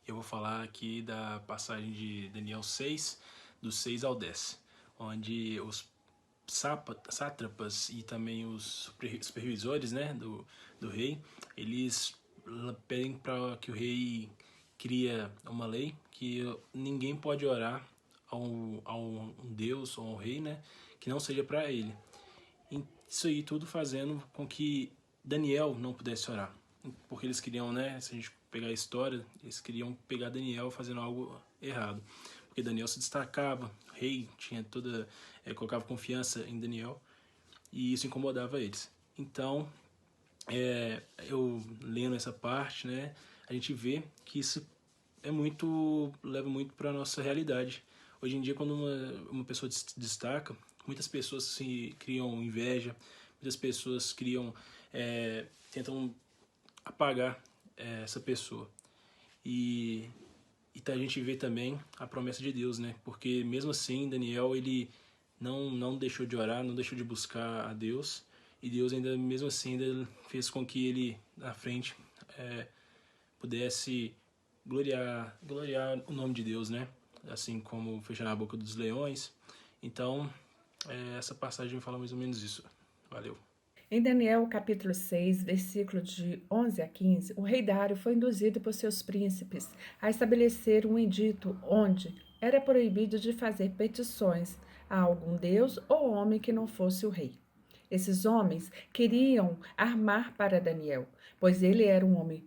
Eu vou falar aqui da passagem de Daniel 6, do 6 ao 10, onde os sátrapas e também os supervisores, né, do rei, eles pedem para que o rei cria uma lei que ninguém pode orar a um deus ou a um rei, né, que não seja para ele. Isso aí tudo fazendo com que Daniel não pudesse orar, porque eles queriam, né, se a gente pegar a história, eles queriam pegar Daniel fazendo algo errado, porque Daniel se destacava, o rei tinha colocava confiança em Daniel, e isso incomodava eles. Então, eu lendo essa parte, né, a gente vê que isso leva muito para a nossa realidade. Hoje em dia, quando uma pessoa se destaca, muitas pessoas se criam inveja, muitas pessoas tentam apagar essa pessoa. E a gente vê também a promessa de Deus, né? Porque mesmo assim, Daniel, ele não deixou de orar, não deixou de buscar a Deus, e Deus ainda, mesmo assim, ainda fez com que ele, na frente, pudesse gloriar o nome de Deus, né? Assim como fechar a boca dos leões. Então, essa passagem fala mais ou menos isso. Valeu. Em Daniel, capítulo 6, versículo de 11 a 15, o rei Dário foi induzido por seus príncipes a estabelecer um edito onde era proibido de fazer petições a algum deus ou homem que não fosse o rei. Esses homens queriam armar para Daniel, pois ele era um homem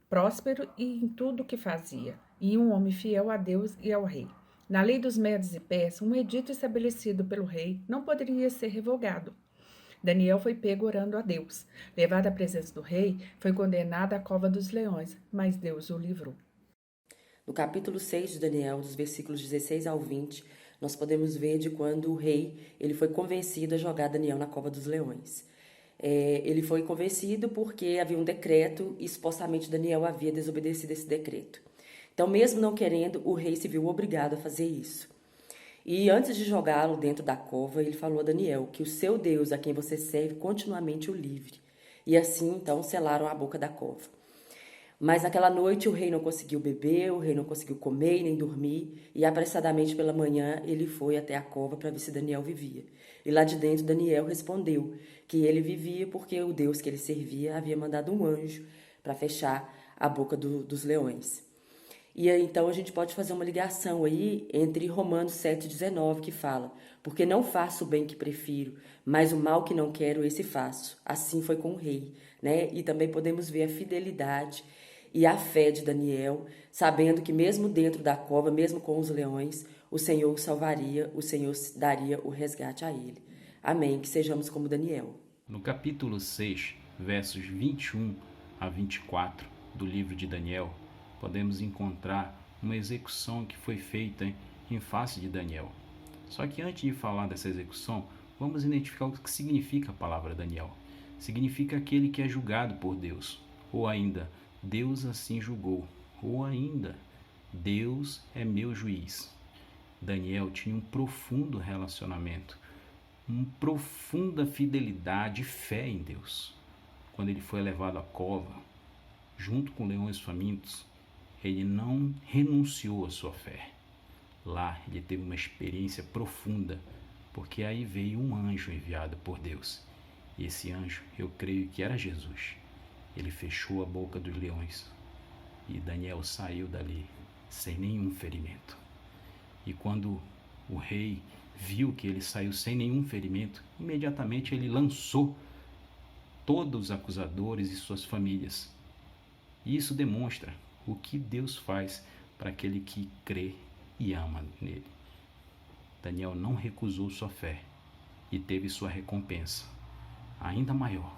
próspero em tudo o que fazia, e um homem fiel a Deus e ao rei. Na lei dos Medos e Persas, um edito estabelecido pelo rei não poderia ser revogado. Daniel foi pego orando a Deus. Levado à presença do rei, foi condenado à cova dos leões, mas Deus o livrou. No capítulo 6 de Daniel, dos versículos 16 ao 20, nós podemos ver de quando o rei ele foi convencido a jogar Daniel na cova dos leões. Ele foi convencido porque havia um decreto e supostamente Daniel havia desobedecido esse decreto. Então, mesmo não querendo, o rei se viu obrigado a fazer isso. E antes de jogá-lo dentro da cova, ele falou a Daniel que o seu Deus, a quem você serve, continuamente o livre. E assim, então, selaram a boca da cova. Mas naquela noite o rei não conseguiu beber, o rei não conseguiu comer e nem dormir, e apressadamente pela manhã ele foi até a cova para ver se Daniel vivia. E lá de dentro Daniel respondeu que ele vivia porque o Deus que ele servia havia mandado um anjo para fechar a boca dos leões. E aí, então a gente pode fazer uma ligação aí entre Romanos 7,19 que fala: porque não faço o bem que prefiro, mas o mal que não quero, esse faço. Assim foi com o rei, né? E também podemos ver a fidelidade e a fé de Daniel, sabendo que mesmo dentro da cova, mesmo com os leões, o Senhor o salvaria, o Senhor daria o resgate a ele. Amém, que sejamos como Daniel. No capítulo 6, versos 21 a 24 do livro de Daniel, podemos encontrar uma execução que foi feita em face de Daniel. Só que antes de falar dessa execução, vamos identificar o que significa a palavra Daniel. Significa aquele que é julgado por Deus, ou ainda, Deus assim julgou, ou ainda, Deus é meu juiz. Daniel tinha um profundo relacionamento, uma profunda fidelidade e fé em Deus. Quando ele foi levado à cova, junto com leões famintos, ele não renunciou à sua fé. Lá ele teve uma experiência profunda, porque aí veio um anjo enviado por Deus. E esse anjo, eu creio que era Jesus. Ele fechou a boca dos leões e Daniel saiu dali sem nenhum ferimento. E quando o rei viu que ele saiu sem nenhum ferimento, imediatamente ele lançou todos os acusadores e suas famílias. E isso demonstra o que Deus faz para aquele que crê e ama nele. Daniel não recusou sua fé e teve sua recompensa ainda maior.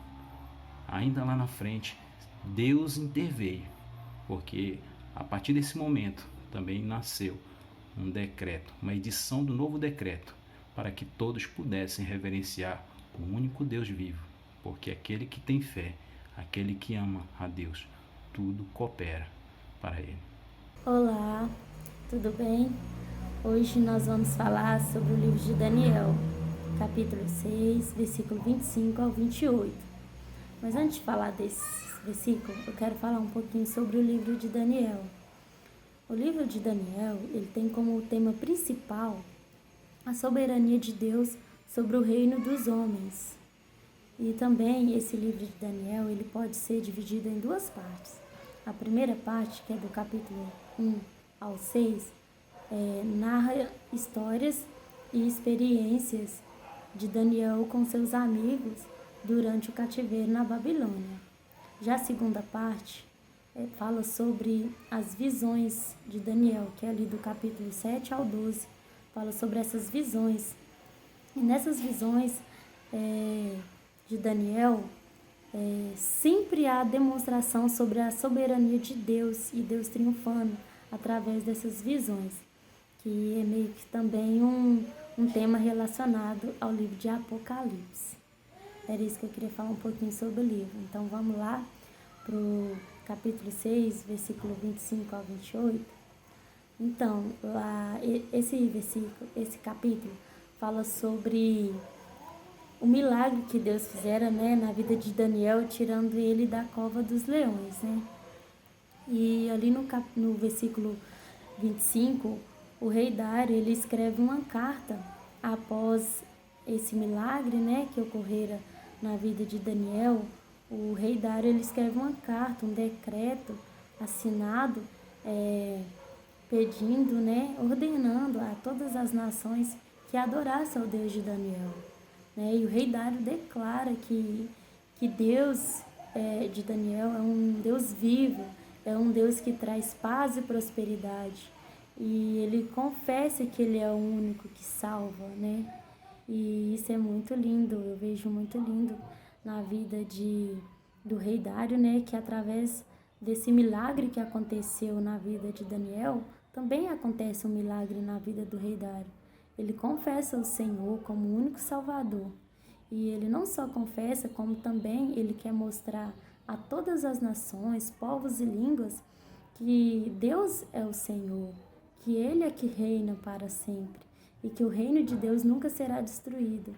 Ainda lá na frente, Deus interveio, porque a partir desse momento também nasceu um decreto, uma edição do novo decreto, para que todos pudessem reverenciar o único Deus vivo, porque aquele que tem fé, aquele que ama a Deus, tudo coopera para ele. Olá, tudo bem? Hoje nós vamos falar sobre o livro de Daniel, capítulo 6, versículo 25 ao 28. Mas antes de falar desse versículo, eu quero falar um pouquinho sobre o livro de Daniel. O livro de Daniel, ele tem como tema principal a soberania de Deus sobre o reino dos homens. E também esse livro de Daniel, ele pode ser dividido em duas partes. A primeira parte, que é do capítulo 1 ao 6, narra histórias e experiências de Daniel com seus amigos durante o cativeiro na Babilônia. Já a segunda parte fala sobre as visões de Daniel, que é ali do capítulo 7 ao 12, fala sobre essas visões. E nessas visões de Daniel, sempre há demonstração sobre a soberania de Deus e Deus triunfando através dessas visões, que é meio que também um tema relacionado ao livro de Apocalipse. Era isso que eu queria falar um pouquinho sobre o livro. Então vamos lá para o capítulo 6, versículo 25 ao 28. Então, lá, esse capítulo fala sobre o milagre que Deus fizera, né, na vida de Daniel, tirando ele da cova dos leões, né? E ali no versículo 25, o rei Dário, ele escreve uma carta após esse milagre, né, que ocorrera na vida de Daniel. O rei Dário, ele escreve uma carta, um decreto assinado, pedindo, né, ordenando a todas as nações que adorassem ao Deus de Daniel, né? E o rei Dário declara que Deus de Daniel é um Deus vivo, é um Deus que traz paz e prosperidade. E ele confessa que ele é o único que salva, né? E isso é muito lindo, eu vejo muito lindo na vida do rei Dário, né? Que através desse milagre que aconteceu na vida de Daniel, também acontece um milagre na vida do rei Dário. Ele confessa o Senhor como o único Salvador. E ele não só confessa, como também ele quer mostrar a todas as nações, povos e línguas que Deus é o Senhor, que Ele é que reina para sempre e que o reino de Deus nunca será destruído,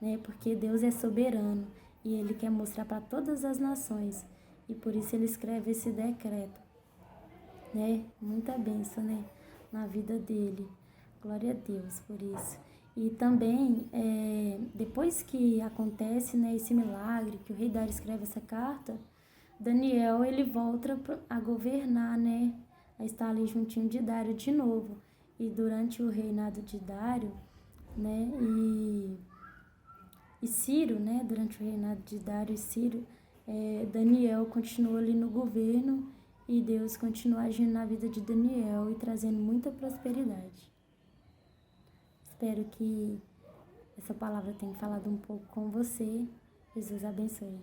né? Porque Deus é soberano e Ele quer mostrar para todas as nações e por isso Ele escreve esse decreto, né? Muita bênção, né? Na vida dele. Glória a Deus por isso. E também, depois que acontece, né, esse milagre, que o rei Dário escreve essa carta, Daniel, ele volta a governar, né, a estar ali juntinho de Dário de novo. E durante o reinado de Dário, né, e Ciro, né, durante o reinado de Dário e Ciro, Daniel continua ali no governo e Deus continua agindo na vida de Daniel e trazendo muita prosperidade. Espero que essa palavra tenha falado um pouco com você. Jesus abençoe.